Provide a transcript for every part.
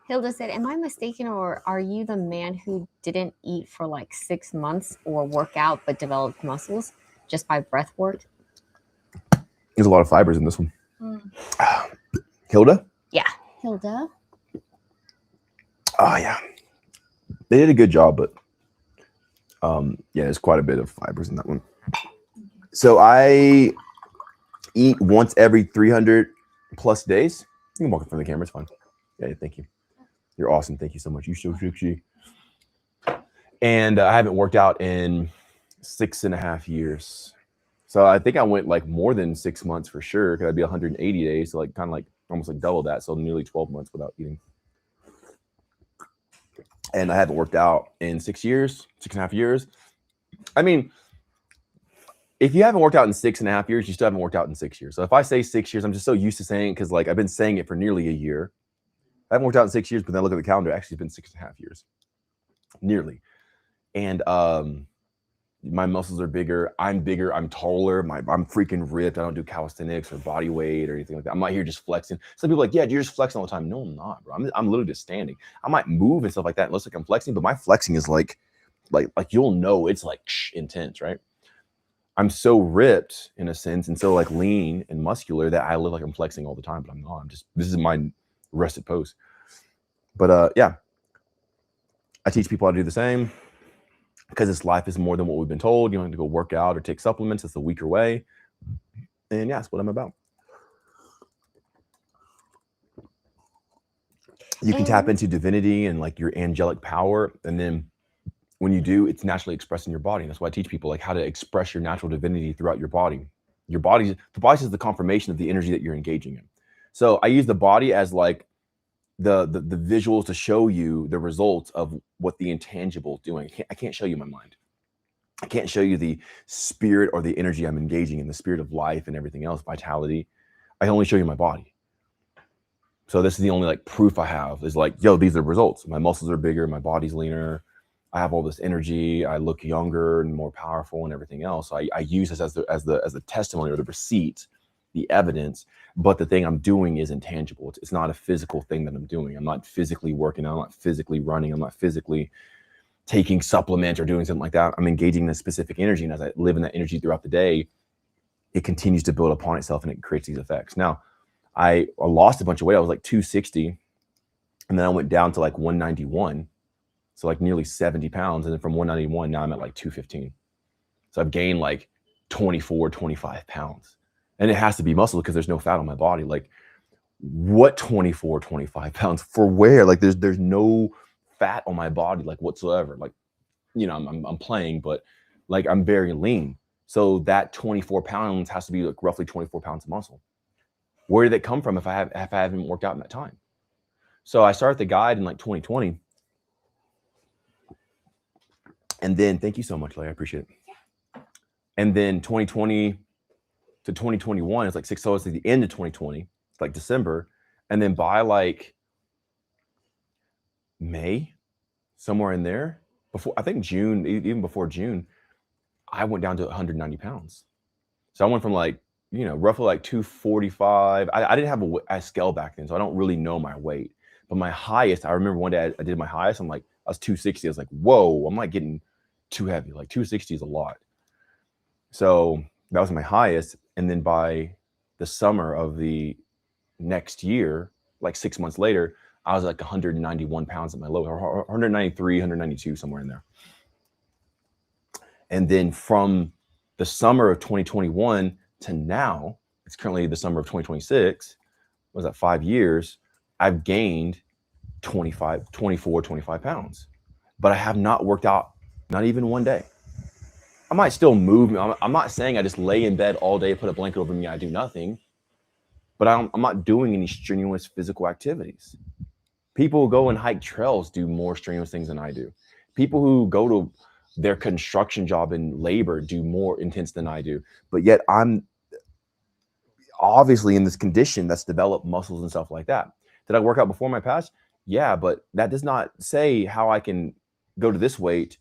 Hilda said, am I mistaken, or are you the man who didn't eat for like 6 months or work out but developed muscles just by breath work? There's a lot of fibers in this one. Mm. Hilda? Yeah. Hilda? Oh, yeah. They did a good job, but yeah, there's quite a bit of fibers in that one. So I eat once every 300 plus days. You can walk in front of the camera. It's fine. Yeah, thank you. You're awesome. Thank you so much. You so sexy. And I haven't worked out in 6.5 years. So I think I went like more than 6 months for sure, because I'd be 180 days. So like kind of like almost like double that. So nearly 12 months without eating. And I haven't worked out in 6 years, 6.5 years. I mean, if you haven't worked out in 6.5 years, you still haven't worked out in 6 years. So if I say 6 years, I'm just so used to saying it because like I've been saying it for nearly a year. I haven't worked out in 6 years, but then I look at the calendar, actually it's been 6.5 years. Nearly. And my muscles are bigger. I'm bigger. I'm taller. I'm freaking ripped. I don't do calisthenics or body weight or anything like that. I'm not here just flexing. Some people are like, yeah, you're just flexing all the time. No, I'm not, bro. I'm literally just standing. I might move and stuff like that. It looks like I'm flexing, but my flexing is like you'll know it's like intense, right? I'm so ripped in a sense and so like lean and muscular that I live like I'm flexing all the time, but I'm not. This is my rested pose. But yeah, I teach people how to do the same. Because this life is more than what we've been told. You don't have to go work out or take supplements. It's the weaker way. And yeah, that's what I'm about. You can tap into divinity and like your angelic power. And then when you do, it's naturally expressed in your body. And that's why I teach people like how to express your natural divinity throughout your body. The body is the confirmation of the energy that you're engaging in. So I use the body as like the visuals to show you the results of what the intangible is doing. I can't show you my mind. I can't show you the spirit or the energy I'm engaging in, the spirit of life and everything else, vitality. I can only show you my body. So this is the only like proof I have is like, yo, these are the results. My muscles are bigger, my body's leaner. I have all this energy. I look younger and more powerful and everything else. So I use this as the testimony or the receipt, the evidence. But the thing I'm doing is intangible. It's not a physical thing that I'm doing. I'm not physically working out. I'm not physically running. I'm not physically taking supplements or doing something like that. I'm engaging in a specific energy. And as I live in that energy throughout the day, it continues to build upon itself and it creates these effects. Now, I lost a bunch of weight. I was like 260. And then I went down to like 191. So like nearly 70 pounds. And then from 191, now I'm at like 215. So I've gained like 24, 25 pounds. And it has to be muscle because there's no fat on my body. Like what 24, 25 pounds for where? Like there's no fat on my body like whatsoever. Like, you know, I'm playing, but like I'm very lean. So that 24 pounds has to be like roughly 24 pounds of muscle. Where did it come from if I haven't worked out in that time? So I started the guide in like 2020. And then thank you so much, Larry. I appreciate it. And then 2020 to 2021, it's like six. So it's at the end of 2020, it's like December. And then by like May, somewhere in there, before I think June, even before June, I went down to 190 pounds. So I went from like, you know, roughly like 245. I didn't have a scale back then, so I don't really know my weight. But my highest, I remember one day I did my highest. I'm like, I was 260. I was like, whoa, I'm not getting too heavy. Like 260 is a lot. So that was my highest. And then by the summer of the next year, like 6 months later, I was like 191 pounds at my low, 193, 192, somewhere in there. And then from the summer of 2021 to now, it's currently the summer of 2026, was that 5 years, I've gained 24, 25 pounds. But I have not worked out, not even one day. I might still move. I'm not saying I just lay in bed all day, put a blanket over me, I do nothing. But I'm not doing any strenuous physical activities. People who go and hike trails do more strenuous things than I do. People who go to their construction job and labor do more intense than I do. But yet I'm obviously in this condition that's developed muscles and stuff like that. Did I work out before my past? Yeah, but that does not say how I can go to this weight,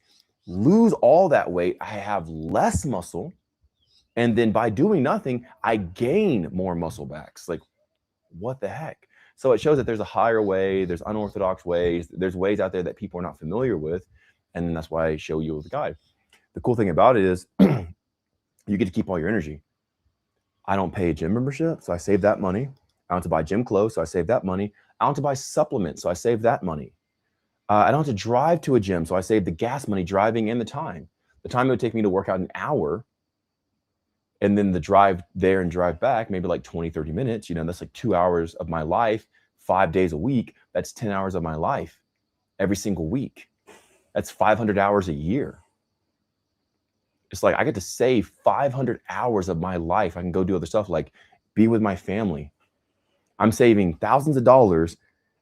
lose all that weight. I have less muscle. And then by doing nothing, I gain more muscle backs. Like, what the heck? So it shows that there's a higher way, there's unorthodox ways, there's ways out there that people are not familiar with. And that's why I show you the guide. The cool thing about it is you get to keep all your energy. I don't pay a gym membership, so I save that money. I don't have to buy gym clothes, so I save that money. I don't have to buy supplements, so I save that money. I don't have to drive to a gym, so I save the gas money driving and the time. The time it would take me to work out an hour, and then the drive there and drive back, maybe like 20, 30 minutes, that's like 2 hours of my life, 5 days a week. That's 10 hours of my life every single week. That's 500 hours a year. It's like I get to save 500 hours of my life. I can go do other stuff like be with my family. I'm saving thousands of dollars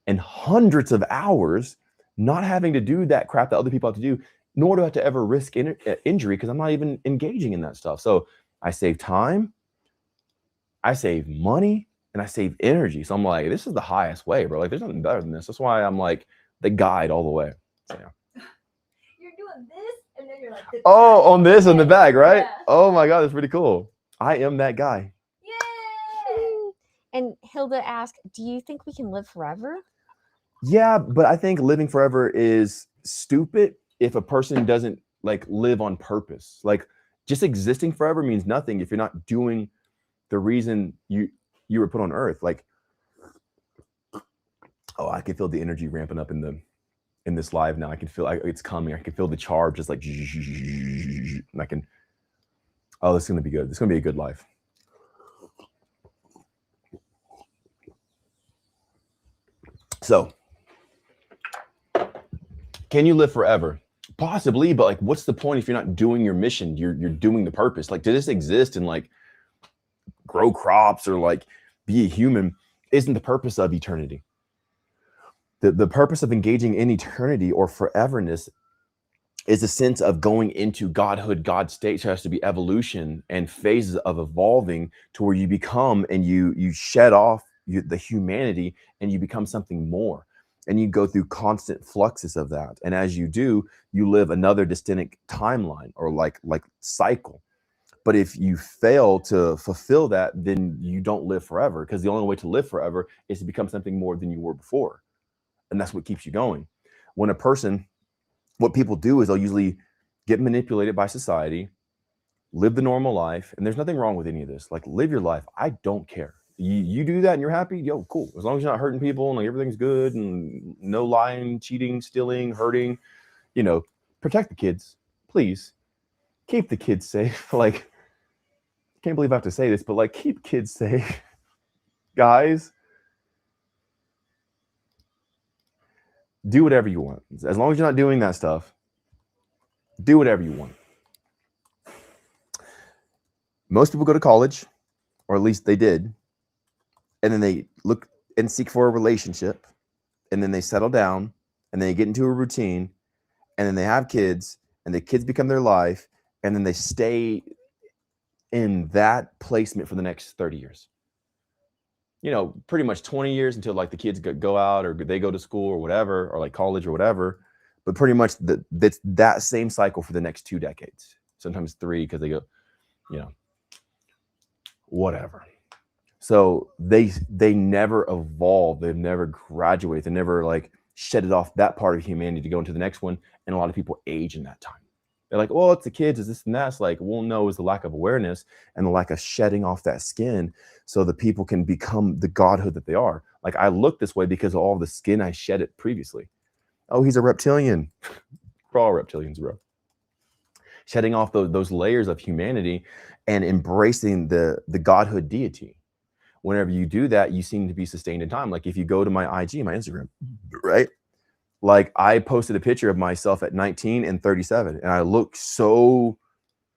and hundreds of hours not having to do that crap that other people have to do, nor do I have to ever risk injury because I'm not even engaging in that stuff. So I save time, I save money, and I save energy. So I'm like, this is the highest way, bro. Like there's nothing better than this. That's why I'm like the guide all the way. So, yeah. You're doing this, and then you're like, on this in the back, right? Yeah. Oh my God, that's pretty cool. I am that guy. Yay! And Hilda asked, do you think we can live forever? Yeah, but I think living forever is stupid if a person doesn't like live on purpose. Like just existing forever means nothing if you're not doing the reason you were put on earth. Like, oh, I can feel the energy ramping up in this live now. I can feel it's coming. I can feel the charge just like, and I can, oh, this is going to be good. This is going to be a good life. So, can you live forever? Possibly, but like, what's the point if you're not doing your mission? You're doing the purpose. Like, did this exist and like grow crops or like be a human? Isn't the purpose of eternity? The purpose of engaging in eternity or foreverness is a sense of going into godhood, God state. So it has to be evolution and phases of evolving to where you become and you shed off the humanity and you become something more. And you go through constant fluxes of that. And as you do, you live another distinct timeline or like cycle. But if you fail to fulfill that, then you don't live forever, because the only way to live forever is to become something more than you were before. And that's what keeps you going. When a person, what people do is they'll usually get manipulated by society, live the normal life. And there's nothing wrong with any of this. Like, live your life. I don't care. You do that and you're happy, yo, cool. As long as you're not hurting people and like everything's good and no lying, cheating, stealing, hurting, protect the kids, please. Keep the kids safe. Like, can't believe I have to say this, but like, keep kids safe, guys. Do whatever you want. As long as you're not doing that stuff, do whatever you want. Most people go to college, or at least they did, and then they look and seek for a relationship, and then they settle down, and they get into a routine, and then they have kids, and the kids become their life, and then they stay in that placement for the next 30 years. Pretty much 20 years until like the kids go out or they go to school or whatever, or like college or whatever. But pretty much that's that same cycle for the next 2 decades, sometimes 3, because they go, whatever. So they never evolve. They've never graduated. They never like shedded off that part of humanity to go into the next one. And a lot of people age in that time. They're like, well, it's the kids, it's this and that. It's like, well, no, it's the lack of awareness and the lack of shedding off that skin so the people can become the godhood that they are. Like, I look this way because of all the skin I shed it previously. Oh, he's a reptilian. We're all reptilians, bro. Shedding off those layers of humanity and embracing the godhood deity. Whenever you do that, you seem to be sustained in time. Like, if you go to my IG, my Instagram, right? Like, I posted a picture of myself at 19 and 37, and I look so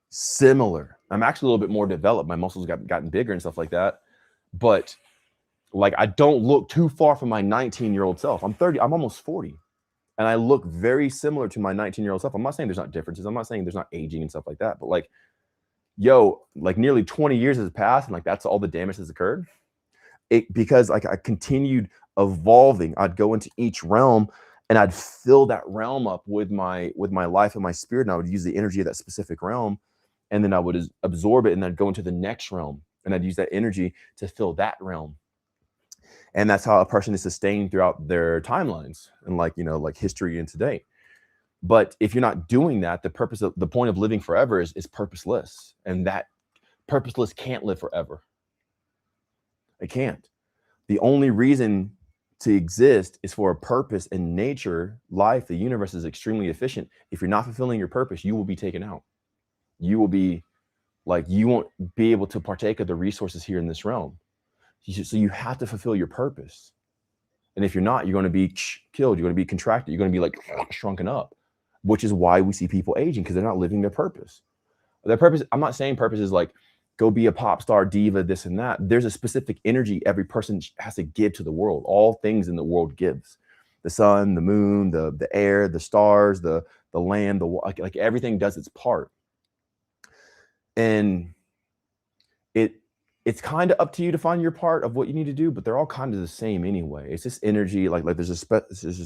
similar. I'm actually a little bit more developed. My muscles gotten bigger and stuff like that. But like, I don't look too far from my 19-year-old self. I'm 30. I'm almost 40. And I look very similar to my 19-year-old self. I'm not saying there's not differences. I'm not saying there's not aging and stuff like that. But like, yo, like nearly 20 years has passed, and like that's all the damage that's occurred. Because like I continued evolving. I'd go into each realm and I'd fill that realm up with my life and my spirit, and I would use the energy of that specific realm, and then I would absorb it, and then I'd go into the next realm, and I'd use that energy to fill that realm. And that's how a person is sustained throughout their timelines and like, you know, like history and today. But if you're not doing that, the point of living forever is purposeless. And that purposeless can't live forever. It can't. The only reason to exist is for a purpose. In nature, life, the universe is extremely efficient. If you're not fulfilling your purpose, you will be taken out. You will be like, you won't be able to partake of the resources here in this realm. So you have to fulfill your purpose. And if you're not, you're going to be killed. You're going to be contracted. You're going to be like shrunken up, which is why we see people aging, because they're not living their purpose. Their purpose, I'm not saying purpose is like, go be a pop star, diva, this and that. There's a specific energy every person has to give to the world. All things in the world gives. The sun, the moon, the air, the stars, the land, like everything does its part. And it's kind of up to you to find your part of what you need to do, but they're all kind of the same anyway. It's just energy. Like there's a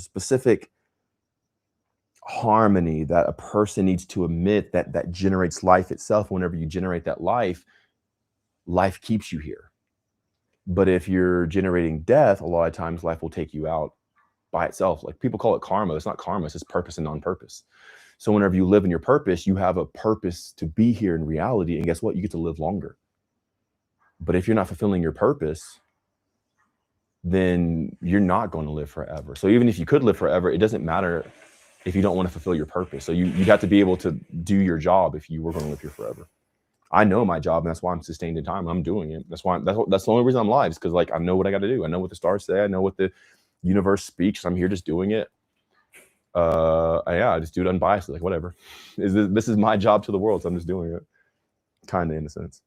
specific harmony that a person needs to emit that generates life itself. Whenever you generate that life keeps you here. But if you're generating death, a lot of times life will take you out by itself. Like people call it karma. It's not karma. It's just purpose and non-purpose. So whenever you live in your purpose, you have a purpose to be here in reality. And guess what? You get to live longer. But if you're not fulfilling your purpose, then you're not going to live forever. So even if you could live forever, it doesn't matter if you don't want to fulfill your purpose. So you'd have to be able to do your job if you were going to live here forever. I know my job, and that's why I'm sustained in time. I'm doing it. That's the only reason I'm alive, is because like I know what I got to do. I know what the stars say. I know what the universe speaks. I'm here just doing it. I just do it unbiased, like whatever. This is my job to the world, so I'm just doing it, kind of, in a sense.